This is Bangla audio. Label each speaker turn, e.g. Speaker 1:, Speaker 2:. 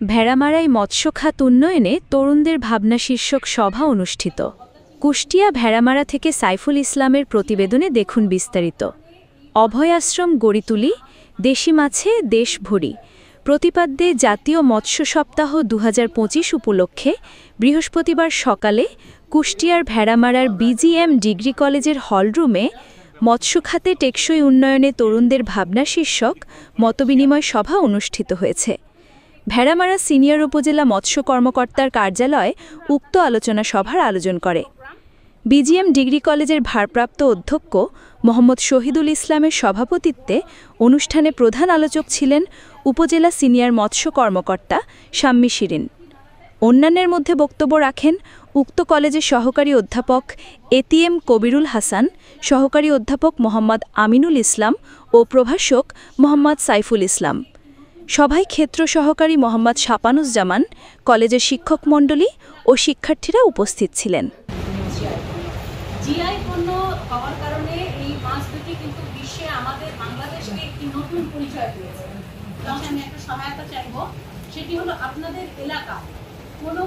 Speaker 1: ভেড়ামারায় মৎস্য খাত উন্নয়নে তরুণদের ভাবনা শীর্ষক সভা অনুষ্ঠিত। কুষ্টিয়া ভেড়ামারা থেকে সাইফুল ইসলামের প্রতিবেদনে দেখুন বিস্তারিত। অভয় আশ্রম গড়ি তুলি, দেশি মাছে দেশ ভরি প্রতিপাদ্যে জাতীয় মৎস্য সপ্তাহ ২০২৫ উপলক্ষে বৃহস্পতিবার সকালে কুষ্টিয়ার ভেড়ামারার বিজিএম ডিগ্রি কলেজের হলরুমে মৎস্য খাতে টেকসই উন্নয়নে তরুণদের ভাবনা শীর্ষক মতবিনিময় সভা অনুষ্ঠিত হয়েছে। ভেড়ামারা সিনিয়র উপজেলা মৎস্য কর্মকর্তার কার্যালয় উক্ত আলোচনা সভার আয়োজন করে। বিজিএম ডিগ্রি কলেজের ভারপ্রাপ্ত অধ্যক্ষ মোহাম্মদ শহীদুল ইসলামের সভাপতিত্বে অনুষ্ঠানে প্রধান আলোচক ছিলেন উপজেলা সিনিয়র মৎস্য কর্মকর্তা শাম্মী শিরিন। অন্যান্যের মধ্যে বক্তব্য রাখেন উক্ত কলেজের সহকারী অধ্যাপক এটিএম কবিরুল হাসান, সহকারী অধ্যাপক মোহাম্মদ আমিনুল ইসলাম ও প্রভাষক মোহাম্মদ সাইফুল ইসলাম। সভায় ক্ষেত্র সহকারী মোহাম্মদ শাপানুজ্জামান, কলেজের শিক্ষকমণ্ডলী ও শিক্ষার্থীরা উপস্থিত ছিলেন।
Speaker 2: জিআই পণ্য হওয়ার কারণে এই মাছ দুটি কিন্তু বিশ্বে আমাদের বাংলাদেশকে একটি নতুন পরিচয় দিয়েছে। তখন আমি একটা সহায়তা চাইব, সেটি হলো আপনাদের এলাকা কোনো